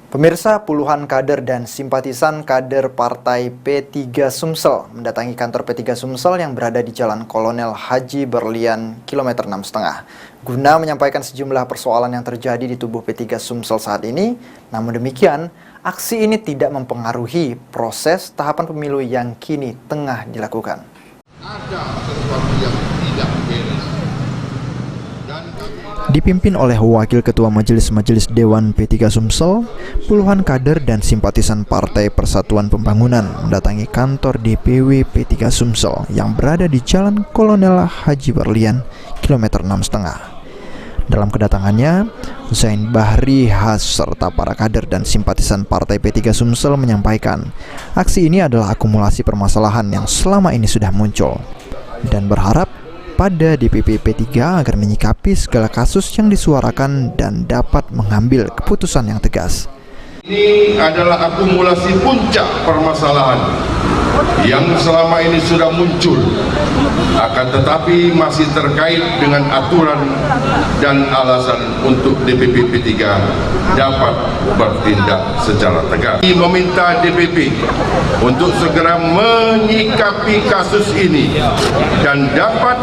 Pemirsa, puluhan kader dan simpatisan kader Partai P3 Sumsel mendatangi kantor P3 Sumsel yang berada di Jalan Kolonel Haji Berlian, kilometer 6,5, guna menyampaikan sejumlah persoalan yang terjadi di tubuh P3 Sumsel saat ini. Namun demikian, aksi ini tidak mempengaruhi proses tahapan pemilu yang kini tengah dilakukan. Ada sesuatu yang tidak beres. Dipimpin oleh Wakil Ketua Majelis Dewan P3 Sumsel, puluhan kader dan simpatisan Partai Persatuan Pembangunan mendatangi kantor DPW P3 Sumsel yang berada di Jalan Kolonel Haji Berlian, kilometer 6,5. Dalam kedatangannya, Zain Bahri Has serta para kader dan simpatisan Partai P3 Sumsel menyampaikan aksi ini adalah akumulasi permasalahan yang selama ini sudah muncul dan berharap pada DPP P3 agar menyikapi segala kasus yang disuarakan dan dapat mengambil keputusan yang tegas. Ini adalah akumulasi puncak permasalahan yang selama ini sudah muncul, akan tetapi masih terkait dengan aturan dan alasan untuk DPP P3 dapat bertindak secara tegas. Kami meminta DPP untuk segera menyikapi kasus ini dan dapat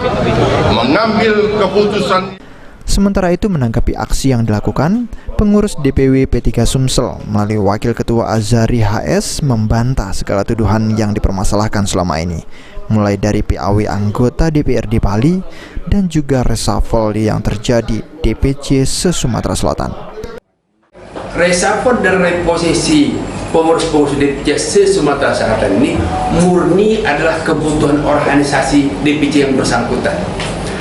mengambil keputusan. Sementara itu, menanggapi aksi yang dilakukan, pengurus DPW P3 Sumsel melalui Wakil Ketua Azari HS membantah segala tuduhan yang dipermasalahkan selama ini, mulai dari PAW anggota DPRD Bali dan juga reshuffle yang terjadi DPC se-Sumatera Selatan. Reshuffle dan reposisi pengurus-pengurus DPC se-Sumatera Selatan ini murni adalah kebutuhan organisasi DPC yang bersangkutan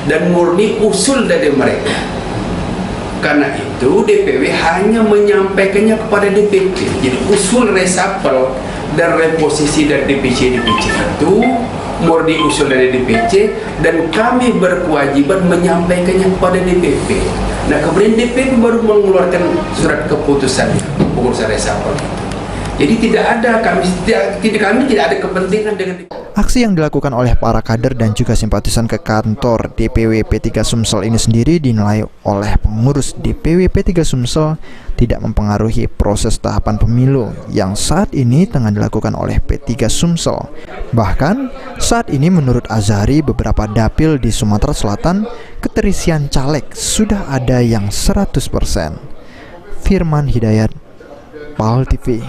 dan murni usul dari mereka. Karena itu DPW hanya menyampaikannya kepada DPP. Jadi usul reshuffle dan reposisi dari DPC itu murni usul dari DPC dan kami berkewajiban menyampaikannya kepada DPP. Nah, kemudian DPP baru mengeluarkan surat keputusan pengurusan reshuffle. Jadi kami tidak ada kepentingan dengan aksi yang dilakukan oleh para kader dan juga simpatisan ke kantor DPW P3 Sumsel ini sendiri dinilai oleh pengurus DPW P3 Sumsel tidak mempengaruhi proses tahapan pemilu yang saat ini tengah dilakukan oleh P3 Sumsel. Bahkan saat ini menurut Azari beberapa dapil di Sumatera Selatan keterisian caleg sudah ada yang 100%. Firman Hidayat, PAL TV.